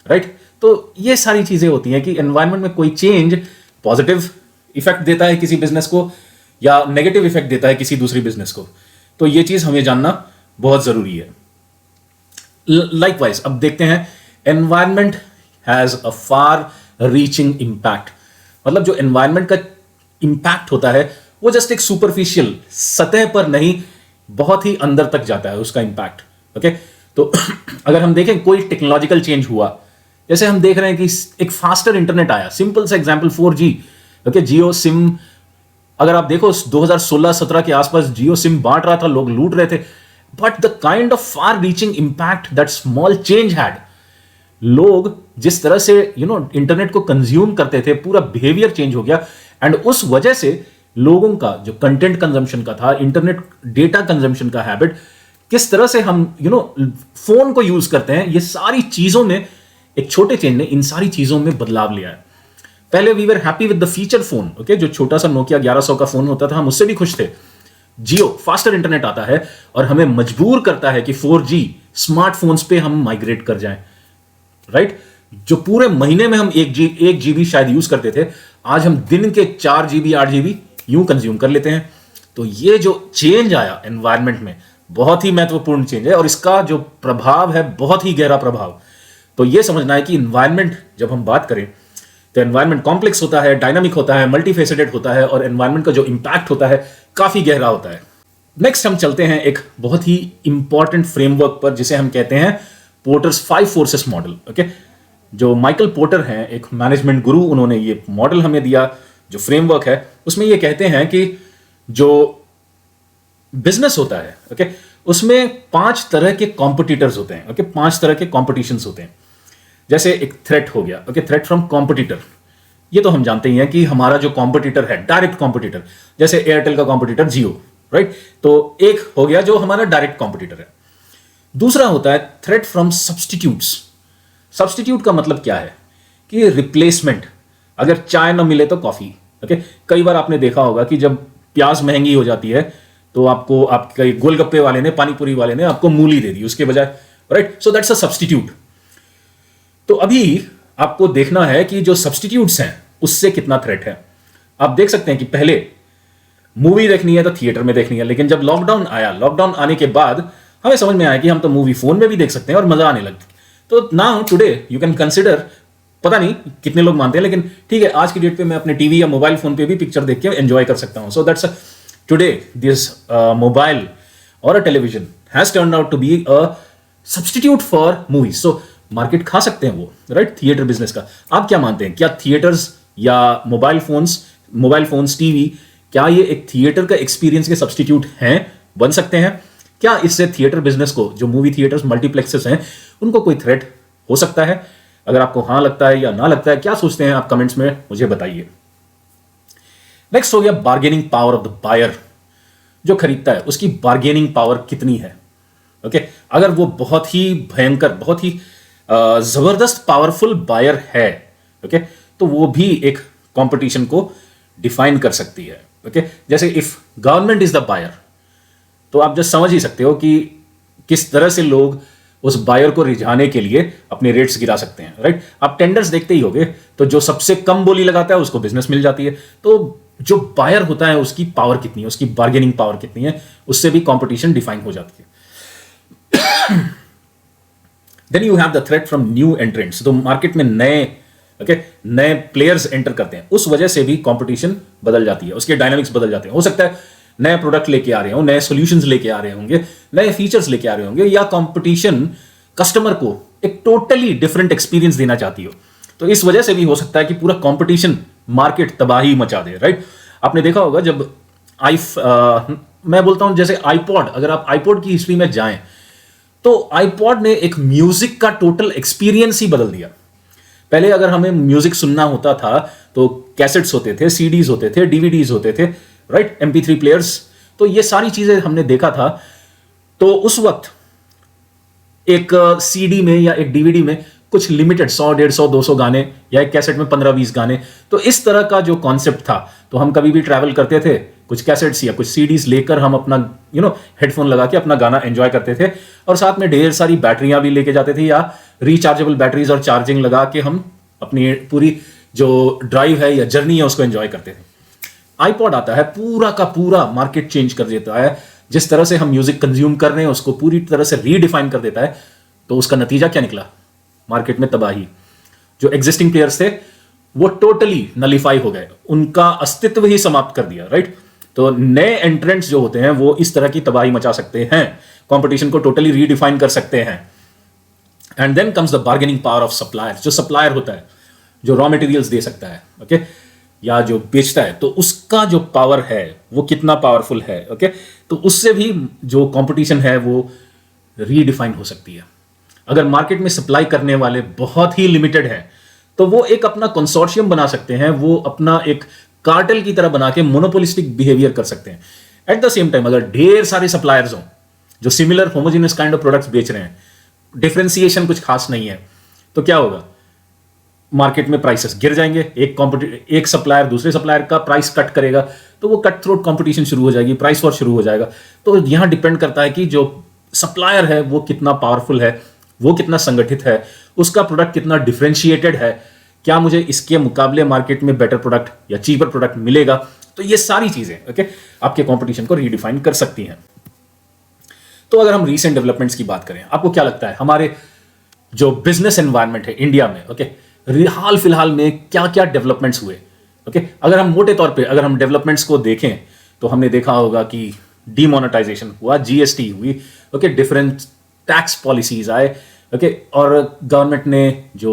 right. तो ये सारी चीजें होती हैं कि environment में कोई चेंज पॉजिटिव इफेक्ट देता है किसी बिजनेस को या नेगेटिव इफेक्ट देता है किसी दूसरी बिजनेस को, तो ये चीज हमें जानना बहुत जरूरी है। लाइकवाइज अब देखते हैं, environment has a far reaching impact. मतलब जो एनवायरमेंट का इम्पैक्ट होता है वो जस्ट एक सुपरफिशियल सतह पर नहीं, बहुत ही अंदर तक जाता है उसका इम्पैक्ट। ओके, तो अगर हम देखें कोई टेक्नोलॉजिकल चेंज हुआ, जैसे हम देख रहे हैं कि एक फास्टर इंटरनेट आया, सिंपल सा एग्जांपल 4G। ओके, जियो सिम अगर आप देखो 2016-17 के आसपास जियो सिम बांट रहा था, लोग लूट रहे थे, but the kind of far reaching impact that small change had, लोग जिस तरह से इंटरनेट को कंज्यूम करते थे, पूरा बिहेवियर चेंज हो गया। एंड उस वजह से लोगों का जो कंटेंट कंजम्पशन का था, इंटरनेट डेटा कंजम्पशन का हैबिट, किस तरह से हम फोन को यूज करते हैं, ये सारी चीजों में एक छोटे चेंज ने इन सारी चीजों में बदलाव लिया है। पहले we were happy with the feature phone. Okay, जो छोटा सा नोकिया 1100 का फोन होता था, हम उससे भी खुश थे। जियो फास्टर इंटरनेट आता है और हमें मजबूर करता है कि 4G स्मार्टफोन्स पे हम माइग्रेट कर जाएं, राइट? जो पूरे महीने में हम 1 GB शायद यूज करते थे, आज हम दिन के 4 GB 8 GB यूं कंज्यूम कर लेते हैं। तो ये जो चेंज आया एनवायरनमेंट में, बहुत ही महत्वपूर्ण चेंज है और इसका जो प्रभाव है बहुत ही गहरा प्रभाव। तो ये समझना है कि एनवायरनमेंट जब हम बात करें तो एनवायरनमेंट कॉम्प्लेक्स होता है, डायनामिक होता है, मल्टीफेसेटेड होता है और एनवायरनमेंट का जो इंपैक्ट होता है काफी गहरा होता है। नेक्स्ट हम चलते हैं एक बहुत ही इंपॉर्टेंट फ्रेमवर्क पर, जिसे हम कहते हैं पोर्टर्स 5 फोर्सेस मॉडल। ओके, जो माइकल पोर्टर हैं, एक मैनेजमेंट गुरु, उन्होंने ये मॉडल हमें दिया, जो फ्रेमवर्क है उसमें ये कहते हैं कि जो बिजनेस होता है, ओके, उसमें 5 तरह के कॉम्पिटिटर्स होते हैं। ओके, 5 तरह के कॉम्पिटिशंस होते हैं। जैसे एक थ्रेट हो गया, ओके, थ्रेट फ्रॉम कॉम्पिटिटर, ये तो हम जानते ही हैं कि हमारा जो कॉम्पिटिटर है, डायरेक्ट कॉम्पिटिटर, जैसे एयरटेल का कॉम्पिटिटर जियो, राइट? तो एक हो गया जो हमारा डायरेक्ट कॉम्पिटिटर है। दूसरा होता है थ्रेट फ्रॉम सब्सटीट्यूट्स। सब्सटीट्यूट का मतलब क्या है कि रिप्लेसमेंट, अगर चाय ना मिले तो कॉफी। ओके, कई बार आपने देखा होगा कि जब प्याज महंगी हो जाती है तो आपको आपके गोलगप्पे वाले ने, पानीपुरी वाले ने आपको मूली दे दी उसके बजाय, right? So that's a substitute. तो अभी आपको देखना है कि जो सब्सटीट्यूट्स हैं उससे कितना थ्रेट है। आप देख सकते हैं कि पहले मूवी देखनी है तो थिएटर में देखनी है, लेकिन जब लॉकडाउन आया, लॉकडाउन आने के बाद हमें समझ में आया कि हम तो मूवी फोन में भी देख सकते हैं और मजा आने लगी। तो now today you can consider, पता नहीं कितने लोग मानते हैं, लेकिन ठीक है, आज की डेट पे मैं अपने टीवी या मोबाइल फोन पे भी पिक्चर देख के एंजॉय कर सकता हूं। So that's today this mobile और a television has turned out to be a substitute for movies. So market खा सकते हैं वो, राइट? थिएटर बिजनेस का। आप क्या मानते हैं, क्या थिएटर्स या मोबाइल फोन्स, टीवी, क्या ये एक थिएटर का एक्सपीरियंस के सब्सटीट्यूट हैं, बन सकते हैं? क्या इससे थिएटर बिजनेस को, जो मूवी थिएटर्स, मल्टीप्लेक्सेस हैं, उनको कोई थ्रेट हो सकता है? अगर आपको हाँ लगता है या ना लगता है, क्या सोचते हैं आप कमेंट्स में मुझे बताइए। नेक्स्ट हो गया bargaining power of the buyer. जो खरीदता है उसकी बार्गेनिंग पावर कितनी है? ओके, अगर वो बहुत ही भयंकर, बहुत ही जबरदस्त पावरफुल बायर है, ओके, तो वो भी एक कंपटीशन को डिफाइन कर सकती है। ओके, जैसे if government is the buyer, तो आप जस्ट समझ ही सकते हो कि किस तरह से लोग उस बायर को रिझाने के लिए अपने रेट्स गिरा सकते हैं, राइट? आप टेंडर्स देखते ही होंगे, तो जो सबसे कम बोली लगाता है उसको बिजनेस मिल जाती है। तो जो बायर होता है उसकी पावर कितनी है, उसकी बार्गेनिंग पावर कितनी है, उससे भी कंपटीशन डिफाइन हो जाती है। Then you have the threat from new entrants. तो मार्केट में नए प्लेयर्स एंटर करते हैं, उस वजह से भी कंपटीशन बदल जाती है, उसके डायनामिक्स बदल जाते हैं। हो सकता है नए प्रोडक्ट लेके आ रहे हो, नए सॉल्यूशंस लेके आ रहे होंगे, नए फीचर्स लेके आ रहे होंगे, या कंपटीशन कस्टमर को एक टोटली डिफरेंट एक्सपीरियंस देना चाहती हो। तो इस वजह से भी हो सकता है कि पूरा कंपटीशन मार्केट तबाही मचा दे, राइट? आपने देखा होगा जब मैं बोलता हूं जैसे आईपॉड, अगर आप आईपॉड की हिस्ट्री में जाएं तो आईपॉड ने एक म्यूजिक का टोटल एक्सपीरियंस ही बदल दिया। पहले अगर हमें म्यूजिक सुनना होता था तो कैसेट्स होते थे, सीडीज होते थे, डीवीडीज होते थे, राइट? MP3 प्लेयर्स, तो ये सारी चीजें हमने देखा था। तो उस वक्त एक सीडी में या एक डीवीडी में कुछ लिमिटेड 100, 150, 200 गाने, या एक कैसेट में 15-20 गाने, तो इस तरह का जो कॉन्सेप्ट था। तो हम कभी भी ट्रैवल करते थे, कुछ कैसेट्स या कुछ सीडीज लेकर हम अपना हेडफोन लगा के अपना गाना एंजॉय करते थे, और साथ में ढेर सारी बैटरियां भी लेके जाते थे, या रिचार्जेबल बैटरीज और चार्जिंग लगा के हम अपनी पूरी जो ड्राइव है या जर्नी है उसको एंजॉय करते थे। आईपॉड आता है, पूरा का पूरा मार्केट चेंज कर देता है। जिस तरह से हम म्यूजिक कंज्यूम कर रहे हैं उसको पूरी तरह से रीडिफाइन कर देता है। तो उसका नतीजा क्या निकला? मार्केट में तबाही। जो एग्जिस्टिंग प्लेयर्स थे वो टोटली नलीफाई हो गए, उनका अस्तित्व ही समाप्त कर दिया, राइट? तो नए एंट्रेंट्स जो होते हैं वो इस तरह की तबाही मचा सकते हैं, कंपटीशन को टोटली रीडिफाइन कर सकते हैं। And then comes the bargaining power of supplier. जो सप्लायर होता है, जो रॉ मटेरियल्स दे सकता है, ओके, या जो बेचता है, तो उसका जो पावर है वो कितना पावरफुल है, ओके, तो उससे भी जो कंपटीशन है वो रीडिफाइन हो सकती है। अगर मार्केट में सप्लाई करने वाले बहुत ही लिमिटेड है तो वो एक अपना कंसोर्शियम बना सकते हैं, वो अपना एक कार्टेल की तरह बना के मोनोपोलिस्टिक बिहेवियर कर सकते हैं। एट द सेम टाइम अगर ढेर सारे सप्लायर्स हों जो similar homogeneous kind of products बेच रहे हैं, डिफरेंशिएशन कुछ खास नहीं है, तो क्या होगा? मार्केट में प्राइसेस गिर जाएंगे। एक सप्लायर दूसरे सप्लायर का प्राइस कट करेगा तो वो कट थ्रोट कंपटीशन शुरू हो जाएगी, प्राइस वॉर शुरू हो जाएगा। तो यहां डिपेंड करता है कि जो सप्लायर है वो कितना पावरफुल है, वो कितना संगठित है, उसका प्रोडक्ट कितना डिफरेंशिएटेड है, क्या मुझे इसके मुकाबले मार्केट में बेटर प्रोडक्ट या चीपर प्रोडक्ट मिलेगा। तो ये सारी चीजें ओके आपके कंपटीशन को रीडिफाइन कर सकती हैं। तो अगर हम रीसेंट डेवलपमेंट्स की बात करें, आपको क्या लगता है हमारे जो बिजनेस एनवायरनमेंट है इंडिया में, ओके, हाल फिलहाल में क्या क्या डेवलपमेंट्स हुए? ओके, अगर हम मोटे तौर पे अगर हम डेवलपमेंट्स को देखें तो हमने देखा होगा कि डीमोनेटाइजेशन हुआ, जीएसटी हुई, ओके, डिफरेंट टैक्स पॉलिसीज आए, ओके, और गवर्नमेंट ने जो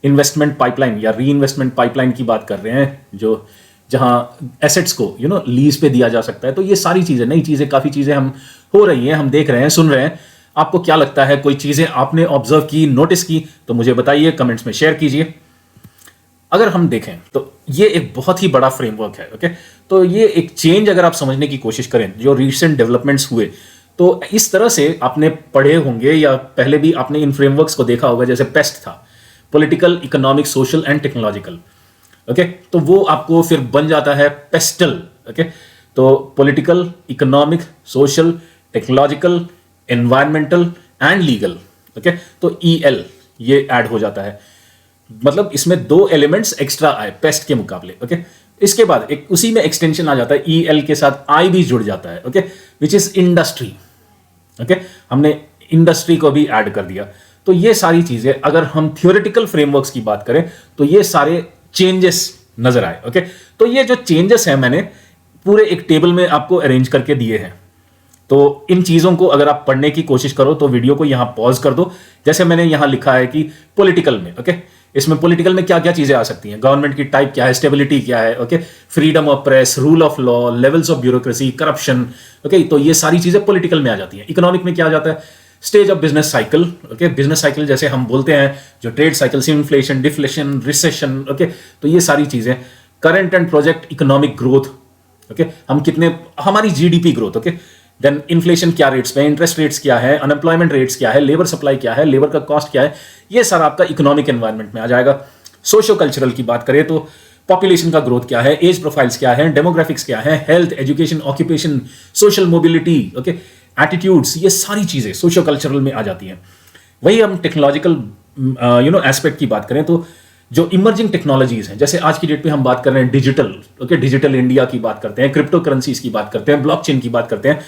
इन्वेस्टमेंट पाइपलाइन या री इन्वेस्टमेंट पाइपलाइन की बात कर रहे हैं, जो जहां एसेट्स को लीज पे दिया जा सकता है। तो ये सारी चीजें, नई चीजें, काफी चीजें हम हो रही हैं, हम देख रहे हैं, सुन रहे हैं। आपको क्या लगता है? कोई चीजें आपने ऑब्जर्व की, नोटिस की, तो मुझे बताइए, कमेंट्स में शेयर कीजिए। अगर हम देखें तो ये एक बहुत ही बड़ा फ्रेमवर्क है, ओके, तो ये एक चेंज अगर आप समझने की कोशिश करें, जो रिसेंट डेवलपमेंट्स हुए, तो इस तरह से आपने पढ़े होंगे या पहले भी आपने इन फ्रेमवर्क्स को देखा होगा। जैसे पेस्ट था, political, economic, social and technological, okay, तो वो आपको फिर बन जाता है पेस्टल, ओके, तो political, economic, social, technological, environmental and legal, okay, तो EL ये ऐड हो जाता है, मतलब इसमें 2 एलिमेंट्स एक्स्ट्रा आए पेस्ट के मुकाबले, ओके। इसके बाद एक उसी में एक्सटेंशन आ जाता है, EL के साथ I भी जुड़ जाता है, okay, which is industry, okay, हमने इंडस्ट्री को भी ऐड कर दिया। तो ये सारी चीजें अगर हम थियोरेटिकल फ्रेमवर्क्स की बात करें तो ये सारे चेंजेस नजर आए, ओके। तो ये जो चेंजेस हैं मैंने पूरे एक टेबल में आपको अरेंज करके दिए हैं। तो इन चीजों को अगर आप पढ़ने की कोशिश करो तो वीडियो को यहां पॉज कर दो। जैसे मैंने यहां लिखा है कि पॉलिटिकल में, ओके, इसमें पॉलिटिकल में क्या क्या चीजें आ सकती हैं, गवर्नमेंट की टाइप क्या है, स्टेबिलिटी क्या है, okay, freedom of press, rule of law, levels of bureaucracy, corruption, okay, तो ये सारी चीजें पॉलिटिकल में आ जाती हैं। इकोनॉमिक में क्या आ जाता है? Stage of business cycle, okay, business cycle जैसे हम बोलते हैं, जो trade cycle, inflation, deflation, recession, okay, तो ये सारी चीजें, current and project economic growth, okay, हम कितने, हमारी GDP growth, okay, then inflation क्या रेट्स पे, इंटरेस्ट रेट्स क्या है, अनएम्प्लॉयमेंट रेट्स क्या है, लेबर सप्लाई क्या है, लेबर का कॉस्ट क्या है, ये सारा आपका इकोनॉमिक एनवायरनमेंट में आ जाएगा। सोशो कल्चरल की बात करें तो पॉपुलेशन का ग्रोथ क्या है, एज प्रोफाइल्स क्या है, डेमोग्राफिक्स क्या है, health, education, occupation, social mobility, okay, attitudes, ये सारी चीजें सोशो कल्चरल में आ जाती हैं। वही हम टेक्नोलॉजिकल एस्पेक्ट की बात करें तो जो इमर्जिंग टेक्नोलॉजीज हैं, जैसे आज की डेट पे हम बात कर रहे हैं डिजिटल, ओके, डिजिटल इंडिया की बात करते हैं, क्रिप्टो करेंसीज की बात करते हैं, ब्लॉकचेन की बात करते हैं,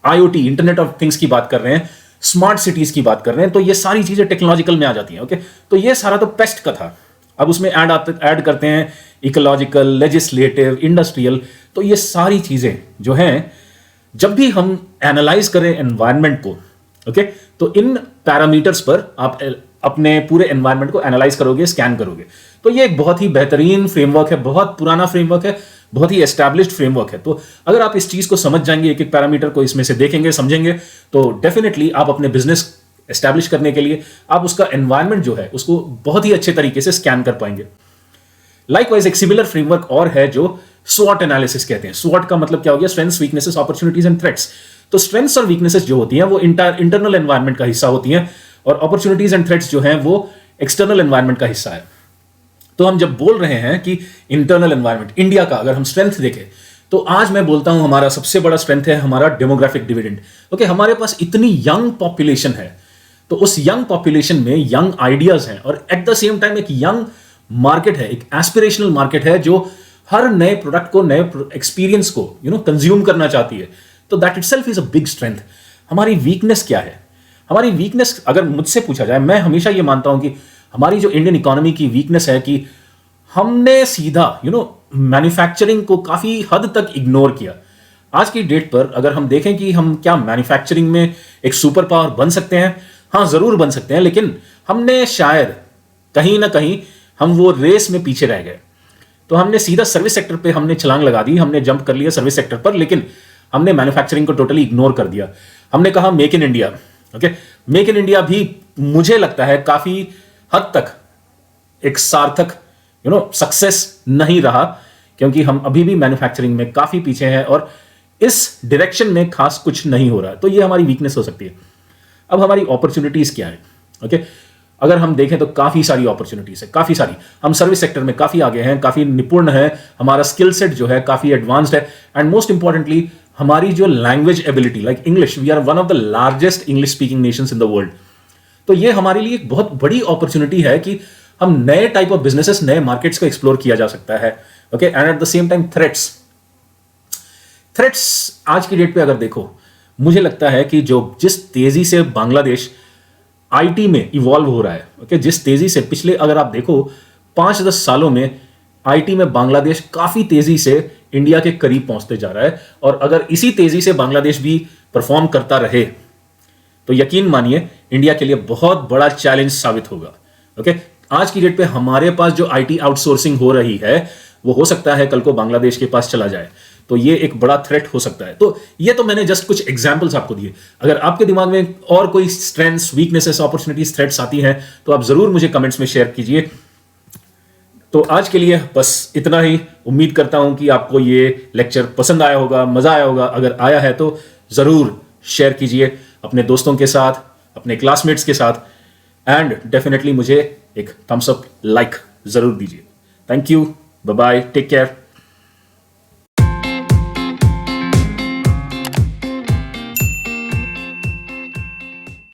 IoT, इंटरनेट ऑफ थिंग्स की बात कर रहे हैं, स्मार्ट सिटीज की बात कर रहे हैं, तो ये सारी चीजें टेक्नोलॉजिकल में आ जाती हैं, ओके। तो ये सारा तो पेस्ट का था। अब उसमें ऐड करते हैं इकोलॉजिकल, लेजिस्लेटिव, इंडस्ट्रियल, तो ये सारी चीजें जो हैं, जब भी हम एनालाइज करें एनवायरनमेंट को, ओके, तो इन पैरामीटर्स पर आप अपने पूरे एनवायरनमेंट को एनालाइज करोगे, स्कैन करोगे। तो ये एक बहुत ही बेहतरीन फ्रेमवर्क है, बहुत पुराना फ्रेमवर्क है, बहुत ही एस्टैब्लिश्ड फ्रेमवर्क है। तो अगर आप इस चीज को समझ जाएंगे, एक एक पैरामीटर को इसमें से देखेंगे, समझेंगे, तो डेफिनेटली आप अपने बिजनेस एस्टैब्लिश करने के लिए आप उसका एनवायरनमेंट जो है उसको बहुत ही अच्छे तरीके से स्कैन कर पाएंगे। लाइकवाइज एक सिमिलर फ्रेमवर्क और है जो SWOT एनालिसिस कहते हैं। SWOT का मतलब क्या हो गया? Strengths, weaknesses, opportunities and threats. तो स्ट्रेंथ्स और वीकनेसेस जो होती हैं वो इंटरनल एनवायरनमेंट का हिस्सा होती हैं, और अपॉर्चुनिटीज एंड थ्रेट्स जो हैं वो एक्सटर्नल एनवायरनमेंट का हिस्सा है। तो हम जब बोल रहे हैं कि इंटरनल एनवायरनमेंट इंडिया का अगर हम स्ट्रेंथ देखें तो आज मैं बोलता हूं हमारा सबसे बड़ा स्ट्रेंथ है हमारा डेमोग्राफिक डिविडेंड, ओके, हमारे पास इतनी यंग पॉपुलेशन है, तो उस यंग पॉपुलेशन में यंग आइडियाज हैं, और एट द सेम टाइम एक यंग मार्केट है, एक एस्पिरेशनल मार्केट है जो हर नए प्रोडक्ट को, नए एक्सपीरियंस को कंज्यूम करना चाहती है। तो that itself is a big strength. हमारी वीकनेस क्या है? हमारी वीकनेस अगर मुझसे पूछा जाए, मैं हमेशा ये मानता हूं कि हमारी जो इंडियन इकोनॉमी की वीकनेस है कि हमने सीधा मैन्युफैक्चरिंग को काफी हद तक इग्नोर किया। आज की डेट पर अगर हम देखें कि हम क्या मैन्युफैक्चरिंग में एक सुपर पावर बन सकते हैं, हाँ जरूर बन सकते हैं, लेकिन हमने शायद कहीं ना कहीं हम वो रेस में पीछे रह गए। तो हमने सीधा सर्विस सेक्टर पे हमने छलांग लगा दी, हमने जंप कर लिया सर्विस सेक्टर पर, लेकिन हमने मैन्युफैक्चरिंग को टोटली इग्नोर कर दिया। हमने कहा make in India. Okay, make in India भी मुझे लगता है काफी हद तक एक सार्थक सक्सेस नहीं रहा, क्योंकि हम अभी भी मैन्युफैक्चरिंग में काफी पीछे हैं और इस डायरेक्शन में खास कुछ नहीं हो रहा है। तो ये हमारी वीकनेस हो सकती है। अब हमारी अपॉर्चुनिटीज क्या है? ओके, अगर हम देखें तो काफी सारी अपॉर्चुनिटीज है, काफी सारी। हम सर्विस सेक्टर में काफी आगे हैं, काफी निपुण है, हमारा स्किल सेट जो है काफी एडवांस्ड है, एंड मोस्ट इंपॉर्टेंटली हमारी जो language ability, like English, we are one of the largest English speaking nations in the world. तो ये हमारे लिए एक बहुत बड़ी अपॉर्चुनिटी है कि हम नए टाइप ऑफ बिजनेसेस, नए मार्केट्स को एक्सप्लोर किया जा सकता है। Okay, and eight the same time threats आज की डेट पे अगर देखो, मुझे लगता है कि जिस तेजी से बांग्लादेश आईटी में इवॉल्व हो रहा है, ओके, जिस तेजी से पिछले अगर आप देखो 5-10 सालों में आईटी में बांग्लादेश काफी तेजी से इंडिया के करीब पहुंचते जा रहा है, और अगर इसी तेजी से बांग्लादेश भी परफॉर्म करता रहे तो यकीन मानिए इंडिया के लिए बहुत बड़ा चैलेंज साबित होगा। ओके, आज की डेट पे हमारे पास जो आईटी आउटसोर्सिंग हो रही है वो हो सकता है कल को बांग्लादेश के पास चला जाए, तो ये एक बड़ा थ्रेट हो सकता है। तो ये तो मैंने जस्ट कुछ एग्जांपल्स आपको दिए। अगर आपके दिमाग में और कोई स्ट्रेंथ्स, वीकनेसेस, अपॉर्चुनिटीज, थ्रेट्स आती हैं तो आप जरूर मुझे कमेंट्स में शेयर कीजिए। तो आज के लिए बस इतना ही। उम्मीद करता हूं कि आपको ये लेक्चर पसंद आया होगा, मजा आया होगा। अगर आया है तो जरूर शेयर कीजिए अपने दोस्तों के साथ, अपने क्लासमेट्स के साथ, एंड डेफिनेटली मुझे एक थम्स अप, लाइक जरूर दीजिए। Thank you, bye bye, take care.